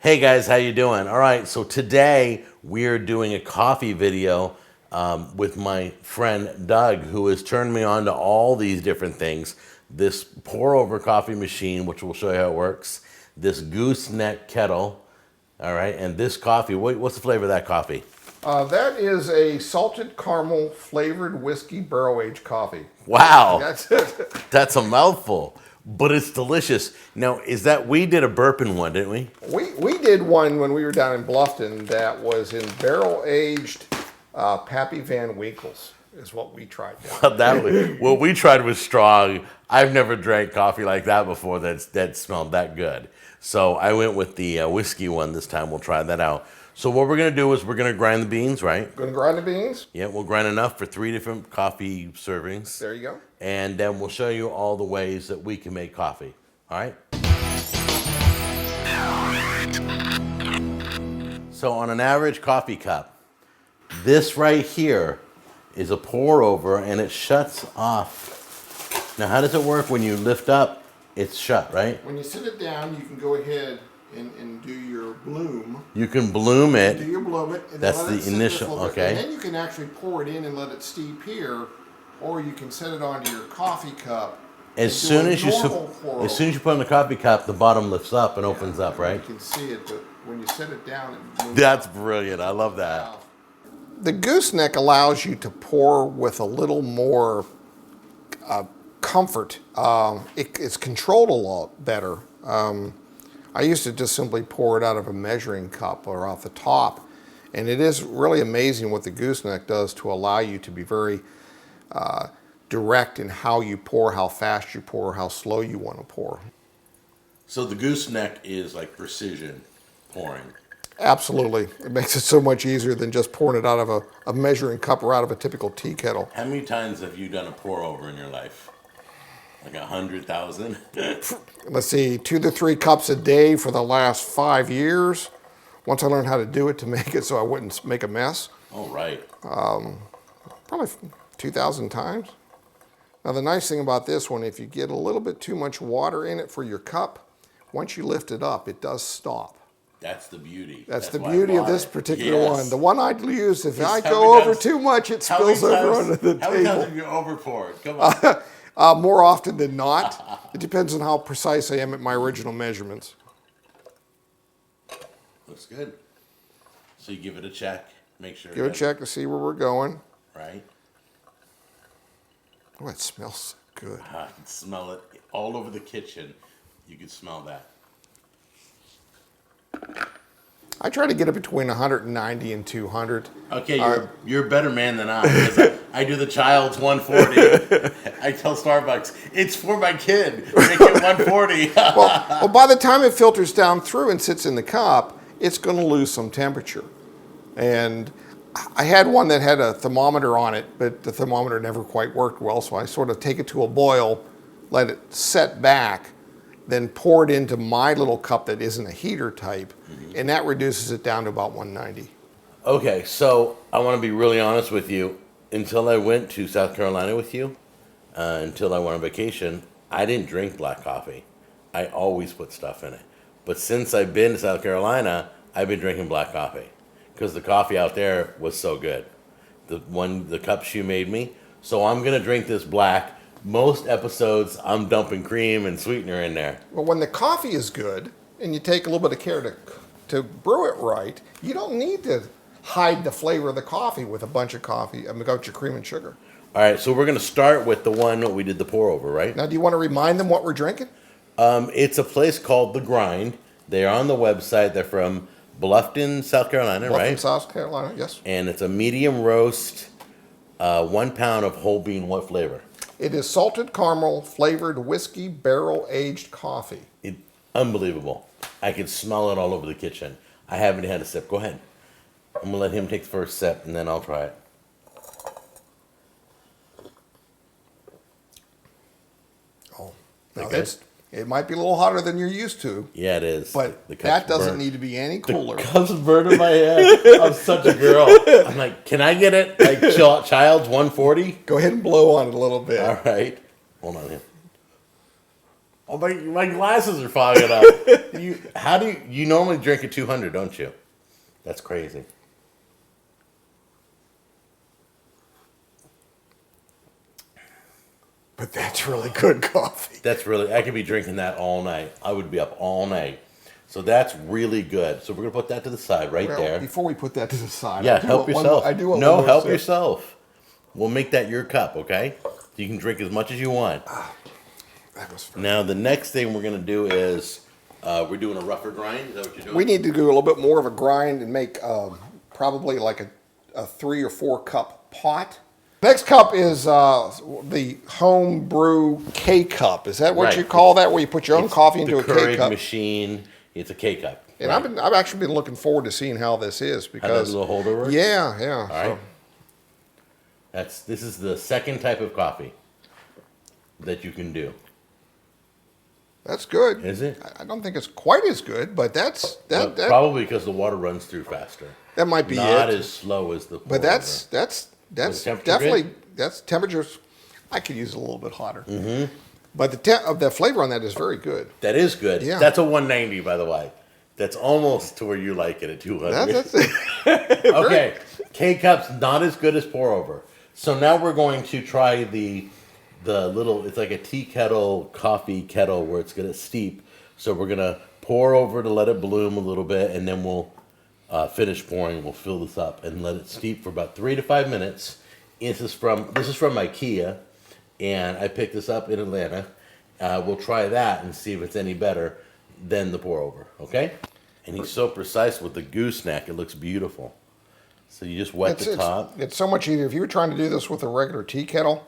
Hey guys, how you doing? All right, so today we're doing a coffee video with my friend Doug, who has turned me on to all these different things. This pour-over coffee machine, which we'll show you how it works. This gooseneck kettle, all right, and this coffee. What's the flavor of that coffee? That is a salted caramel flavored whiskey barrel aged coffee. Wow, That's it. that's a mouthful, but it's delicious. Now, we did a bourbon one, didn't we? We did one when we were down in Bluffton that was in barrel aged Pappy Van Winkle's is what we tried down. What we tried was strong. I've never drank coffee like that before that smelled that good. So I went with the whiskey one this time. We'll try that out. So what we're going to do is we're going to grind the beans, right? Gonna grind the beans? Yeah, we'll grind enough for 3 different coffee servings. There you go. And then we'll show you all the ways that we can make coffee. All right? So on an average coffee cup, this right here is a pour over and it shuts off. Now, how does it work when you lift up? It's shut, right? When you sit it down, you can go ahead and do your bloom. You can bloom it. Do your bloom it. And That's let the it sit initial, just a little bit. okay. And then you can actually pour it in and let it steep here, or you can set it onto your coffee cup. As soon as you put it in the coffee cup, the bottom lifts up and opens up, right? You can see it, but when you set it down, it moves. That's brilliant. I love that. The gooseneck allows you to pour with a little more comfort. It's controlled a lot better. I used to just simply pour it out of a measuring cup or off the top. And it is really amazing what the gooseneck does to allow you to be very direct in how you pour, how fast you pour, how slow you want to pour. So the gooseneck is like precision pouring. Absolutely. It makes it so much easier than just pouring it out of a measuring cup or out of a typical tea kettle. How many times have you done a pour over in your life? Like 100,000? Let's see, 2 to 3 cups a day for the last 5 years. Once I learned how to do it to make it so I wouldn't make a mess. Oh, right. Probably 2,000 times. Now the nice thing about this one, if you get a little bit too much water in it for your cup, once you lift it up, it does stop. That's the beauty. That's the beauty of this particular one. The one I use, if I how go many over times- too much, it spills over onto the How many times table. have you over poured? Come on. More often than not. It depends on how precise I am at my original measurements. Looks good. So you give it a check. Make sure. Give it a check to see where we're going. Right. Oh, it smells good. I can smell it all over the kitchen. You can smell that. I try to get it between 190 and 200. Okay, you're a better man than I am, because I do the child's 140. I tell Starbucks, it's for my kid. Make it 140. Well, by the time it filters down through and sits in the cup, it's going to lose some temperature. And I had one that had a thermometer on it, but the thermometer never quite worked well, so I sort of take it to a boil, let it set back, then pour it into my little cup that isn't a heater type, and that reduces it down to about 190. Okay, so I want to be really honest with you. Until I went to South Carolina with you, until I went on vacation, I didn't drink black coffee. I always put stuff in it. But since I've been to South Carolina, I've been drinking black coffee because the coffee out there was so good. The cups you made me. So I'm going to drink this black. Most episodes, I'm dumping cream and sweetener in there. Well, when the coffee is good, and you take a little bit of care to brew it right, you don't need to hide the flavor of the coffee with a bunch of coffee and without your cream and sugar. All right, so we're going to start with the one that we did the pour over, right? Now, do you want to remind them what we're drinking? It's a place called The Grind. They're on the website. They're from Bluffton, South Carolina, right? Bluffton, South Carolina, yes. And it's a medium roast, 1 pound of whole bean. What flavor? It is salted caramel flavored whiskey barrel aged coffee. Unbelievable. I can smell it all over the kitchen. I haven't had a sip. Go ahead. I'm going to let him take the first sip, and then I'll try it. Oh, now Okay. it might be a little hotter than you're used to, Yeah, it is. but The cup's that doesn't burnt. need to be any cooler. The cup's burning my head. I'm such a girl. I'm like, can I get it? Like, child's 140? Go ahead and blow on it a little bit. All right. Hold on here. Oh, my glasses are fogging up. You normally drink a 200, don't you? That's crazy. But that's really good coffee. I could be drinking that all night. I would be up all night. So that's really good. So we're going to put that to the side right there. Before we put that to the side, Yeah, help yourself. No, help yourself. We'll make that your cup, okay? You can drink as much as you want. That was fun. Now, the next thing we're going to do is we're doing a rougher grind. Is that what you're doing? We need to do a little bit more of a grind and make probably like a 3 or 4 cup pot. Next cup is the home brew K-cup. Is that what Right. you call that, where you put your own coffee into a Keurig K-cup? machine. It's a K-cup. And right. I've actually been looking forward to seeing how this is, because How that little holder works? Yeah. All right. This is the second type of coffee that you can do. That's good. Is it? I don't think it's quite as good, but that Probably because the water runs through faster. that might be Not it. as slow as the. But that's temperature definitely good? that's temperatures. I could use it a little bit hotter. Mm-hmm. But the flavor on that is very good. That is good. Yeah. That's a 190, by the way. That's almost to where you like it at 200. That's it. Okay, K-cups not as good as pour over. So now we're going to try the little. It's like a tea kettle, coffee kettle where it's gonna steep. So we're gonna pour over to let it bloom a little bit, and then we'll finish pouring. We'll fill this up and let it steep for about 3 to 5 minutes. This is from IKEA, and I picked this up in Atlanta. We'll try that and see if it's any better than the pour over. Okay? And he's so precise with the gooseneck; it looks beautiful. So you just wet the top. It's so much easier. If you were trying to do this with a regular tea kettle,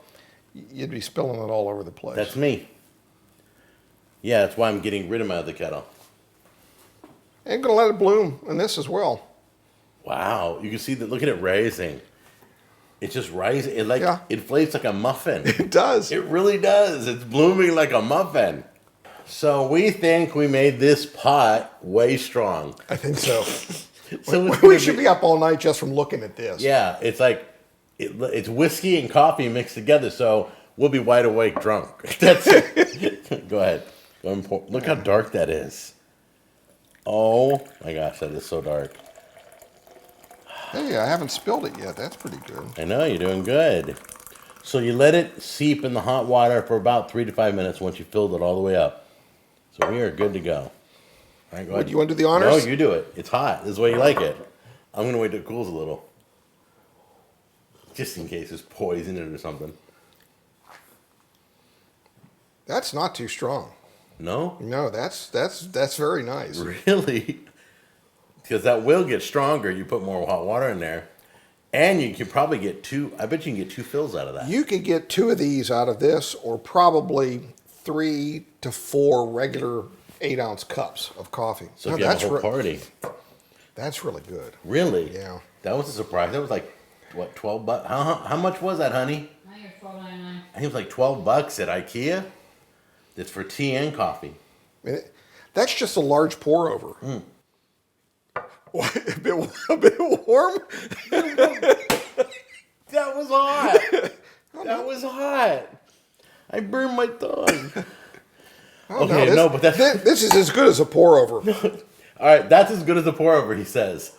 you'd be spilling it all over the place. That's me. Yeah, that's why I'm getting rid of my other kettle. And going to let it bloom in this as well. Wow, you can see that. Look at it rising. It's just rising. It Yeah. inflates like a muffin. It does. It really does. It's blooming like a muffin. So we think we made this pot way strong. I think so. So We should be up all night just from looking at this. Yeah, it's like it's whiskey and coffee mixed together. So we'll be wide awake drunk. That's it. Go ahead. Go and pour. Look how dark that is. Oh my gosh, that is so dark. Hey, I haven't spilled it yet. That's pretty good. I know, you're doing good. So you let it seep in the hot water for about 3 to 5 minutes once you filled it all the way up. So we are good to go. All right, go ahead. Do you want to do the honors? No, you do it. It's hot. This is the way you like it. I'm going to wait till it cools a little. Just in case there's poison in it or something. That's not too strong. No? No, that's very nice. Really? Because that will get stronger. You put more hot water in there. And you can probably get I bet you can get 2 fills out of that. You could get 2 of these out of this, or probably 3 to 4 regular 8-ounce cups of coffee. So if you have a whole party. That's really good. Really? Yeah. That was a surprise. That was like, what, $12? How much was that, honey? I think it's $12.99. I think it was like $12 at IKEA. It's for tea and coffee. That's just a large pour over. What, a bit warm? That was hot. That was hot. I burned my tongue. Okay, but that's this is as good as a pour over. all right. That's as good as a pour over. He says.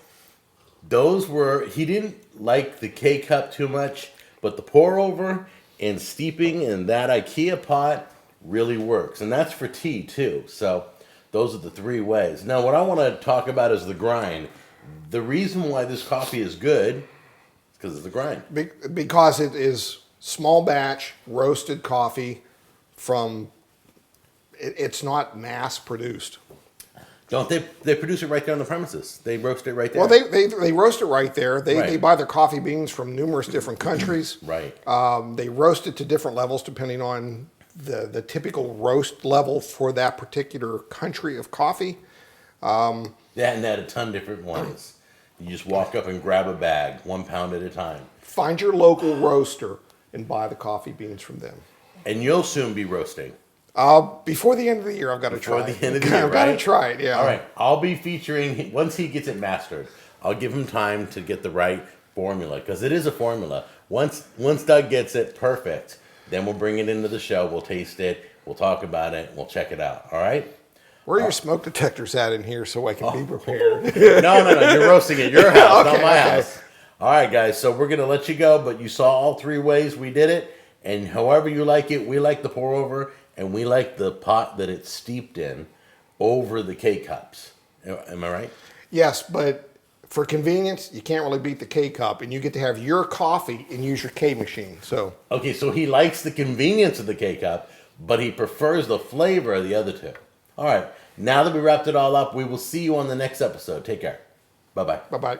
He didn't like the K-cup too much, but the pour over and steeping in that IKEA pot really works, and that's for tea too. So those are the 3 ways. Now, what I want to talk about is the grind. The reason why this coffee is good is because of the grind. Because it is small batch roasted coffee from. It's not mass produced. Don't they produce it right there on the premises? They roast it right there. Well, they roast it right there. They buy their coffee beans from numerous different countries. Right. They roast it to different levels depending on the typical roast level for that particular country of coffee. They had a ton of different ones. You just walk up and grab a bag, 1 pound at a time. Find your local roaster and buy the coffee beans from them. And you'll soon be roasting. Before the end of the year, I've got to try it. Before the end of the year, I've got to try it, yeah. All right. I'll be featuring, once he gets it mastered, I'll give him time to get the right formula, because it is a formula. Once Doug gets it perfect, then we'll bring it into the show. We'll taste it. We'll talk about it. We'll check it out. All right? Where are your smoke detectors at in here so I can be prepared? No. You're roasting at your house, not my okay. house. All right, guys. So we're going to let you go, but you saw all three ways we did it. And however you like it, we like the pour over, and we like the pot that it's steeped in over the K-cups. Am I right? Yes, but for convenience, you can't really beat the K-cup, and you get to have your coffee and use your K machine. So Okay, so he likes the convenience of the K-cup, but he prefers the flavor of the other two. All right, now that we wrapped it all up, we will see you on the next episode. Take care. Bye-bye. bye-bye.